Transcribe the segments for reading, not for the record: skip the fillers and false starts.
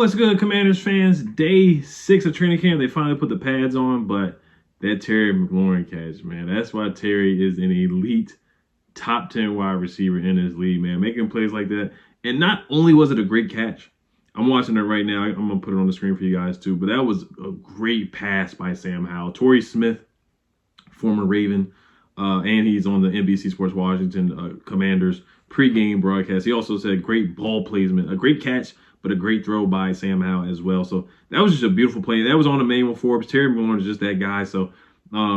What's good, Commanders fans? Day 6 of training camp. They finally put the pads on, but that Terry McLaurin catch, man. That's why Terry is an elite top 10 wide receiver in his league, man. Making plays like that. And not only was it a great catch, I'm watching it right now. I'm going to put it on the screen for you guys, too. But that was a great pass by Sam Howell. Torrey Smith, former Raven, and he's on the NBC Sports Washington Commanders pregame broadcast. He also said great ball placement, a great catch, but a great throw by Sam Howell as well. So that was just a beautiful play. That was on Emmanuel Forbes. Terry McLaurin is just that guy. So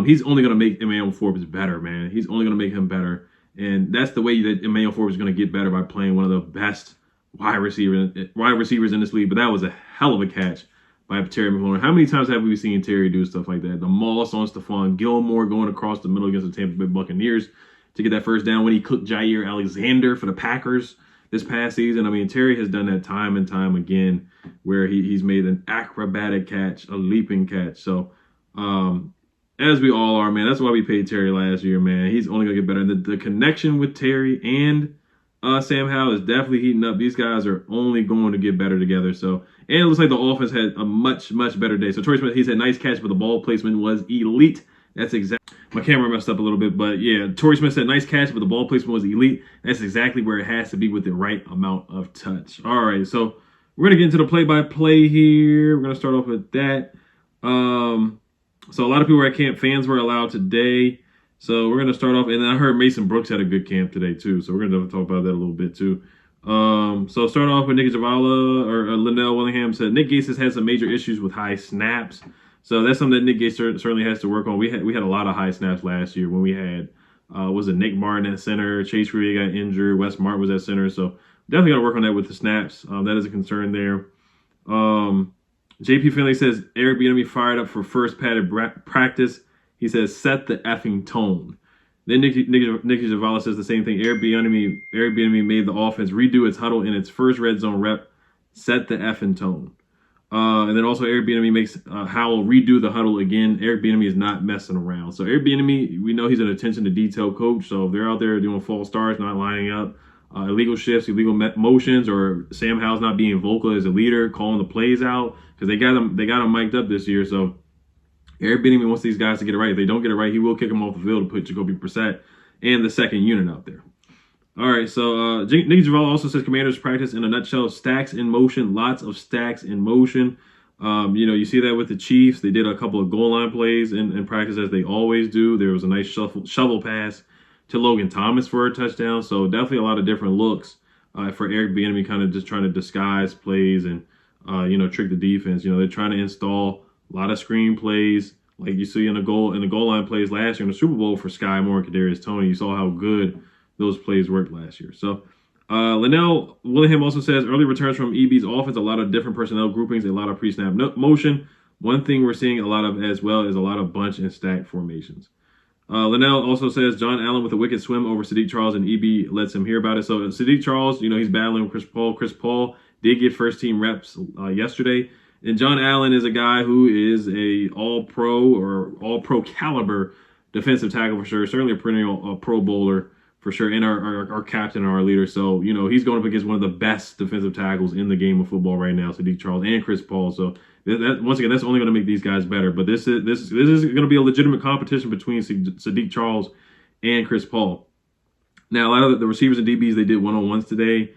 he's only going to make Emmanuel Forbes better, man. He's only going to make him better. And that's the way that Emmanuel Forbes is going to get better, by playing one of the best wide receivers in this league. But that was a hell of a catch by Terry McLaurin. How many times have we seen Terry do stuff like that? The Moss on Stephon Gilmore going across the middle against the Tampa Bay Buccaneers to get that first down when he cooked Jair Alexander for the Packers this past season. I mean, Terry has done that time and time again, where he's made an acrobatic catch, a leaping catch. So, as we all are, man, that's why we paid Terry last year, man. He's only going to get better. The connection with Terry and Sam Howell is definitely heating up. These guys are only going to get better together. So, and it looks like the offense had a much, much better day. So, Torrey Smith, he said nice catch, but the ball placement was elite. That's exactly. My camera messed up a little bit, but yeah, Torrey Smith said nice catch, but the ball placement was elite. That's exactly where it has to be, with the right amount of touch. All right, so we're gonna get into the play-by-play here. We're gonna start off with that. So a lot of people at camp, fans were allowed today. So we're gonna start off, and then I heard Mason Brooks had a good camp today too. So we're gonna talk about that a little bit too. So start off with Nick Javala, or Linnell Willingham said Nick Gates has had some major issues with high snaps. So that's something that Nick Gates certainly has to work on. We had a lot of high snaps last year when we had was it Nick Martin at center, Chase Reed got injured, Wes Martin was at center. So definitely got to work on that with the snaps. That is a concern there. JP Finley says Eric Bieniemy fired up for first padded practice. He says set the effing tone. Then Nicky Javala says the same thing. Eric Bieniemy made the offense redo its huddle in its first red zone rep. Set the effing tone. And then also Eric Bieniemy makes Howell redo the huddle again. Eric Bieniemy is not messing around. So Eric Bieniemy, we know he's an attention to detail coach. So if they're out there doing false starts, not lining up, illegal shifts, illegal motions, or Sam Howell's not being vocal as a leader, calling the plays out, because they got him mic'd up this year. So Eric Bieniemy wants these guys to get it right. If they don't get it right, he will kick them off the field to put Jacoby Brissett and the second unit out there. All right, so Nicky Javala also says Commanders practice in a nutshell, stacks in motion, lots of stacks in motion. You see that with the Chiefs. They did a couple of goal line plays in practice, as they always do. There was a nice shovel pass to Logan Thomas for a touchdown. So definitely a lot of different looks for Eric Bieniemy, kind of just trying to disguise plays and, trick the defense. They're trying to install a lot of screen plays, like you see in the goal line plays last year in the Super Bowl for Sky Moore and Kadarius Toney. You saw how good those plays worked last year. So Linnell Willingham also says early returns from EB's offense, a lot of different personnel groupings, a lot of pre-snap motion. One thing we're seeing a lot of as well is a lot of bunch and stack formations. Linnell also says John Allen with a wicked swim over Sadiq Charles, and EB lets him hear about it. So Sadiq Charles, he's battling with Chris Paul. Chris Paul did get first team reps yesterday. And John Allen is a guy who is a all-pro or all-pro caliber defensive tackle for sure. Certainly a perennial Pro Bowler for sure, and our captain and our leader. So, he's going up against one of the best defensive tackles in the game of football right now, Sadiq Charles and Chris Paul. So, that once again, that's only going to make these guys better. But this is going to be a legitimate competition between Sadiq Charles and Chris Paul. Now, a lot of the receivers and DBs, they did one-on-ones today.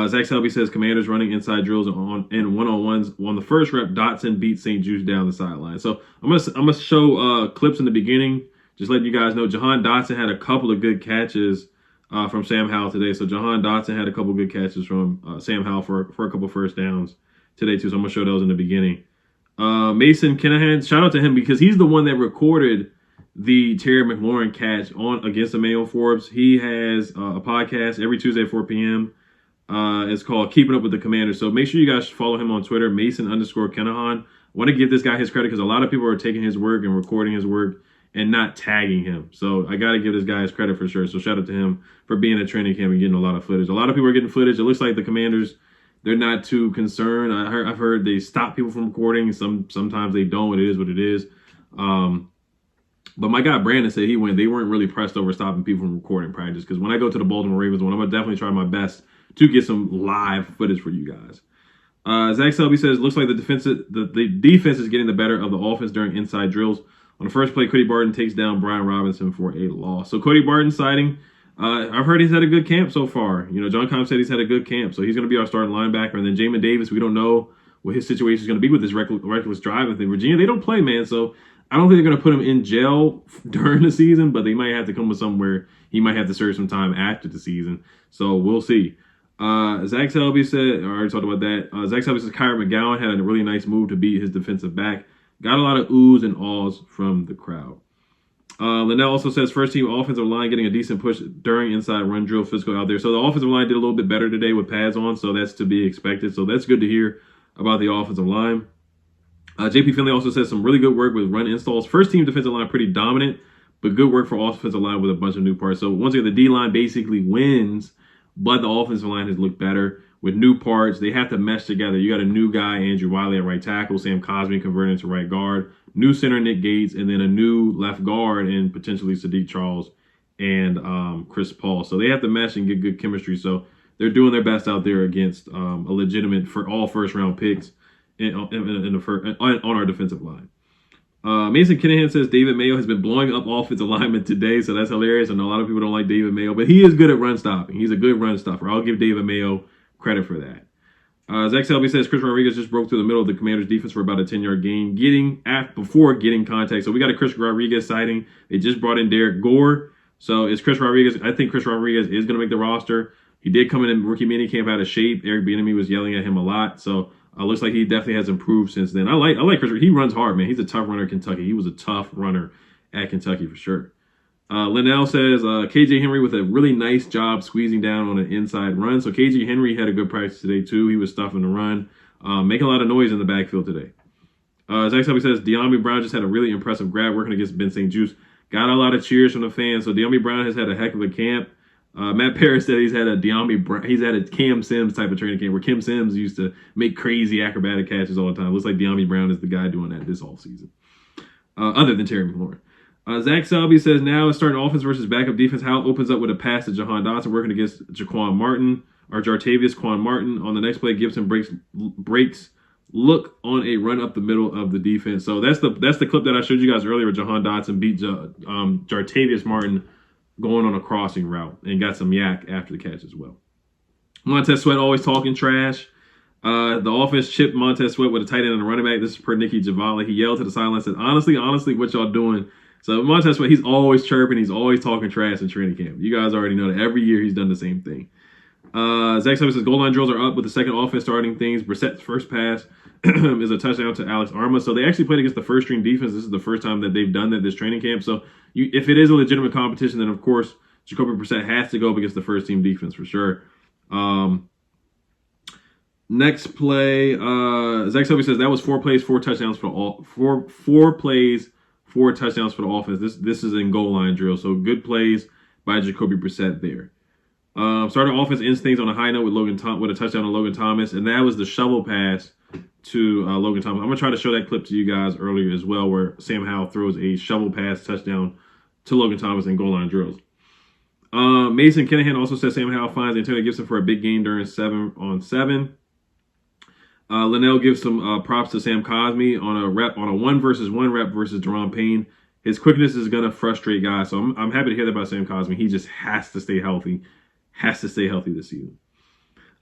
Zach Selby says Commanders running inside drills and one-on-ones. On the first rep, Dotson beat St. Juice down the sideline. So, I'm gonna show clips in the beginning. Just letting you guys know, Jahan Dotson had a couple of good catches from Sam Howell today. So Jahan Dotson had a couple of good catches from Sam Howell for a couple of first downs today too. So I'm going to show those in the beginning. Mason Kinahan, shout out to him because he's the one that recorded the Terry McLaurin catch against Emmanuel Forbes. He has a podcast every Tuesday at 4 p.m. It's called Keeping Up with the Commanders. So make sure you guys follow him on Twitter, Mason_Kinahan. I want to give this guy his credit because a lot of people are taking his work and recording his work and not tagging him. So I got to give this guy his credit for sure. So shout out to him for being at training camp and getting a lot of footage. A lot of people are getting footage. It looks like the Commanders, they're not too concerned. I've heard they stop people from recording. Sometimes they don't. It is what it is. But my guy Brandon said they weren't really pressed over stopping people from recording practice. Because when I go to the Baltimore Ravens one, I'm going to definitely try my best to get some live footage for you guys. Zach Selby says, looks like the defense is getting the better of the offense during inside drills. On the first play, Cody Barton takes down Brian Robinson for a loss. So Cody Barton sighting. I've heard he's had a good camp so far. You know, John Cobb said he's had a good camp, so he's going to be our starting linebacker. And then Jamin Davis, we don't know what his situation is going to be with this reckless driving thing. Virginia, they don't play, man, so I don't think they're going to put him in jail during the season, but they might have to come with somewhere he might have to serve some time after the season. So we'll see. Zach Selby said, I already talked about that. Zach Selby says Kyrie McGowan had a really nice move to beat his defensive back. Got a lot of oohs and ahs from the crowd. Linnell also says first team offensive line getting a decent push during inside run drill physical out there. So the offensive line did a little bit better today with pads on, so that's to be expected. So that's good to hear about the offensive line. JP Finley also says some really good work with run installs. First team defensive line pretty dominant, but good work for offensive line with a bunch of new parts. So once again, the D line basically wins, but the offensive line has looked better with new parts. They have to mesh together. You got a new guy, Andrew Wiley, at right tackle, Sam Cosmi converted to right guard, new center Nick Gates, and then a new left guard and potentially Sadiq Charles and Chris Paul. So they have to mesh and get good chemistry. So they're doing their best out there against a legitimate for all first round picks on our defensive line. Mason Kinahan says David Mayo has been blowing up offensive linemen today, so that's hilarious. I know a lot of people don't like David Mayo, but he is good at run stopping. He's a good run stopper. I'll give David Mayo credit for that. Zach Selby says Chris Rodriguez just broke through the middle of the Commanders' defense for about a 10-yard gain, before getting contact. So we got a Chris Rodriguez sighting. They just brought in Derek Gore. So it's Chris Rodriguez. I think Chris Rodriguez is going to make the roster. He did come in rookie minicamp out of shape. Eric Bieniemy was yelling at him a lot. So looks like he definitely has improved since then. I like Chris. He runs hard, man. He's a tough runner at Kentucky. He was a tough runner at Kentucky for sure. Linnell says KJ Henry with a really nice job squeezing down on an inside run. So KJ Henry had a good practice today too. He was stuffing the run, making a lot of noise in the backfield today. Zach Selby says De'Ami Brown just had a really impressive grab working against Ben St. Juice. Got a lot of cheers from the fans. So De'Ami Brown has had a heck of a camp. Matt Paris said he's had a Cam Sims type of training camp where Kim Sims used to make crazy acrobatic catches all the time. Looks like De'Ami Brown is the guy doing that this offseason, other than Terry McLaurin. Zach Selby says now it's starting offense versus backup defense. Howell opens up with a pass to Jahan Dotson working against Jartavius Quan Martin. On the next play, Gibson breaks look on a run up the middle of the defense. So that's the clip that I showed you guys earlier where Jahan Dotson beat Jartavius Martin going on a crossing route and got some yak after the catch as well. Montez Sweat always talking trash. The offense chipped Montez Sweat with a tight end and a running back. This is per Nikki Javali. He yelled to the sideline, said, honestly, what y'all doing? So Montez Sweat, he's always chirping. He's always talking trash in training camp. You guys already know that. Every year he's done the same thing. Zach Selby says goal line drills are up with the second offense starting things. Brissett's first pass is a touchdown to Alex Arma. So they actually played against the first string defense. This is the first time that they've done that this training camp. So if it is a legitimate competition, then of course Jacoby Brissett has to go up against the first team defense for sure. Next play, Zach Selby says that was 4 plays, 4 touchdowns for all 4 plays, 4 touchdowns for the offense. This is in goal line drill. So good plays by Jacoby Brissett there. Starting offense ends things on a high note with a touchdown to Logan Thomas, and that was the shovel pass to Logan Thomas. I'm going to try to show that clip to you guys earlier as well, where Sam Howell throws a shovel pass touchdown to Logan Thomas in goal line drills. Mason Kinahan also says Sam Howell finds Antonio Gibson for a big gain during 7-on-7. Linnell gives some props to Sam Cosmi on a 1-versus-1 rep versus Deron Payne. His quickness is going to frustrate guys, so I'm happy to hear that about Sam Cosmi. He just has to stay healthy. Has to stay healthy this season.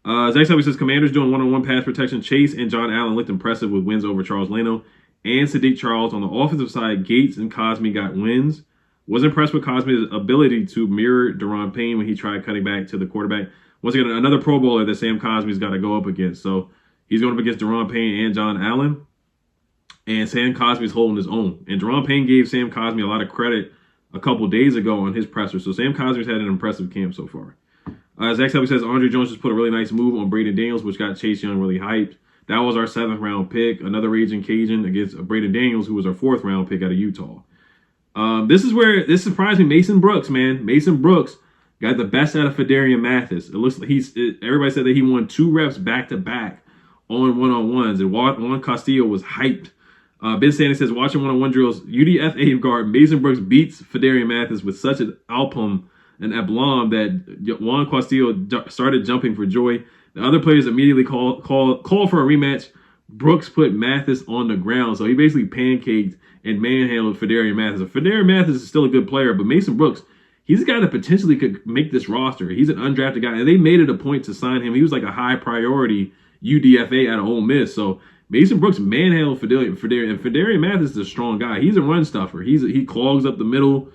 Zach Selby says Commanders doing one-on-one pass protection. Chase and John Allen looked impressive with wins over Charles Leno and Sadiq Charles. On the offensive side, Gates and Cosmi got wins. Was impressed with Cosmi's ability to mirror Deron Payne when he tried cutting back to the quarterback. Once again, another Pro Bowler that Sam Cosmi's got to go up against. So he's going up against Deron Payne and John Allen. And Sam Cosmi's holding his own. And Deron Payne gave Sam Cosmi a lot of credit a couple days ago on his presser. So Sam Cosmi's had an impressive camp so far. Zach Selby says Andre Jones just put a really nice move on Braden Daniels, which got Chase Young really hyped. That was our 7th round pick. Another Raging Cajun against Braden Daniels, who was our 4th round pick out of Utah. This surprised me. Mason Brooks, man. Mason Brooks got the best out of Fedarian Mathis. It looks like everybody said that he won 2 reps back-to-back on one-on-ones, and Juan Castillo was hyped. Ben Sanders says, watching one-on-one drills, UDFA guard Mason Brooks beats Fedarian Mathis with such an aplomb that Juan Castillo started jumping for joy. The other players immediately call for a rematch. Brooks put Mathis on the ground, so he basically pancaked and manhandled Fedarian Mathis. Fedarian Mathis is still a good player, but Mason Brooks, he's a guy that potentially could make this roster. He's an undrafted guy, and they made it a point to sign him. He was like a high priority UDFA out of Ole Miss. So Mason Brooks manhandled Fedarian, and Fedarian Mathis is a strong guy. He's a run stuffer. He clogs up the middle,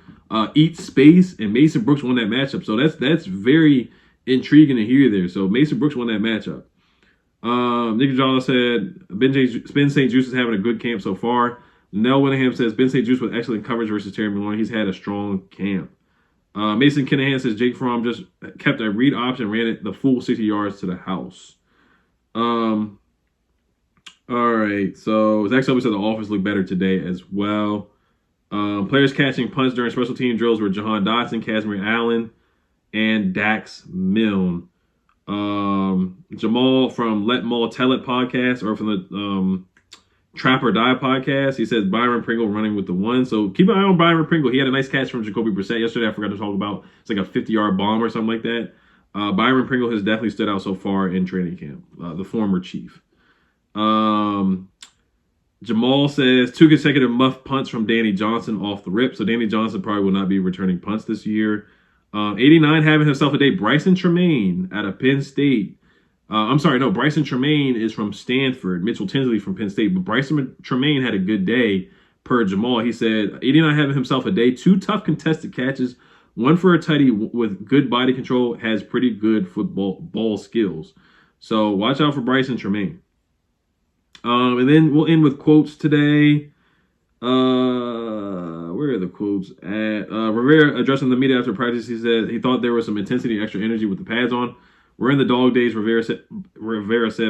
eats space, and Mason Brooks won that matchup. So that's very intriguing to hear there. So Mason Brooks won that matchup. Nick Jala said Ben St. Juice is having a good camp so far. Nell Winningham says Ben St. Juice with excellent coverage versus Terry McLaurin. He's had a strong camp. Mason Kinahan says Jake Fromm just kept a read option, ran it the full 60 yards to the house. All right. So Zach Selby said the offense looked better today as well. Players catching punts during special team drills were Jahan Dotson, Casimir Allen, and Dax Milne. Jamal from Let Maul Tell It podcast, or from the Trap or Die podcast, he says Byron Pringle running with the one. So keep an eye on Byron Pringle. He had a nice catch from Jacoby Brissett yesterday. I forgot to talk about. It's like a 50-yard bomb or something like that. Byron Pringle has definitely stood out so far in training camp. The former Chief. Jamal says 2 consecutive muff punts from Danny Johnson off the rip. So Danny Johnson probably will not be returning punts this year. 89 having himself a day. Bryson Tremaine out of Penn State. Bryson Tremaine is from Stanford. Mitchell Tinsley from Penn State. But Bryson Tremaine had a good day per Jamal. He said 89 having himself a day. 2 tough contested catches. 1 for a tighty with good body control. Has pretty good ball skills. So watch out for Bryson Tremaine. And then we'll end with quotes today. Where are the quotes at? Rivera addressing the media after practice, he said he thought there was some intensity and extra energy with the pads on. We're in the dog days, Rivera said,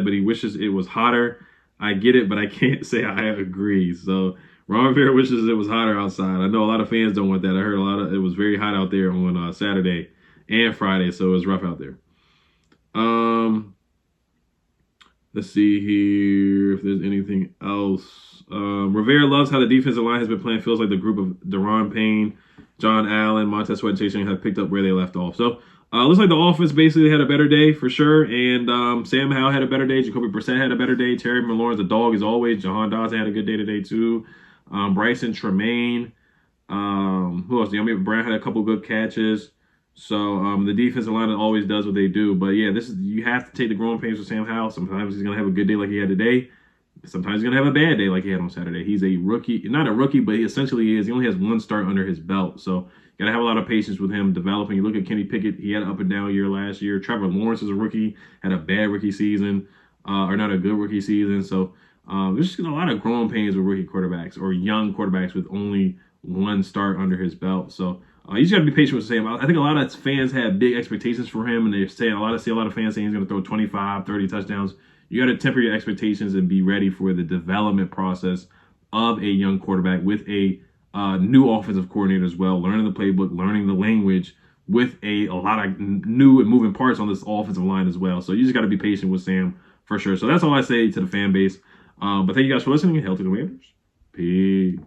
but he wishes it was hotter. I get it, but I can't say I agree. So Ron Rivera wishes it was hotter outside. I know a lot of fans don't want that. I heard it was very hot out there on Saturday and Friday, so it was rough out there. Let's see here if there's anything else. Rivera loves how the defensive line has been playing. Feels like the group of Daron Payne, John Allen, Montez Sweat, and Chase Young have picked up where they left off. So looks like the offense basically had a better day for sure. And Sam Howell had a better day. Jacoby Brissett had a better day. Terry McLaurin's a dog as always. Jahan Dotson had a good day today too. Bryson Tremaine. Who else? De'Ami Brown had a couple good catches. So the defensive line always does what they do. But yeah, you have to take the growing pains with Sam Howell. Sometimes he's gonna have a good day like he had today. Sometimes he's gonna have a bad day like he had on Saturday. He's a rookie, not a rookie, but he essentially is. He only has 1 start under his belt, so you gotta have a lot of patience with him developing. You look at Kenny Pickett; he had an up and down year last year. Trevor Lawrence is a rookie, had a bad rookie season, or not a good rookie season. So there's just a lot of growing pains with rookie quarterbacks or young quarterbacks with only 1 start under his belt. So you just got to be patient with Sam. I think a lot of fans have big expectations for him, and they're saying a lot of fans saying he's going to throw 25, 30 touchdowns. You got to temper your expectations and be ready for the development process of a young quarterback with a new offensive coordinator as well, learning the playbook, learning the language with a lot of new and moving parts on this offensive line as well. So you just got to be patient with Sam for sure. So that's all I say to the fan base. But thank you guys for listening. Hail to the Commanders. Peace.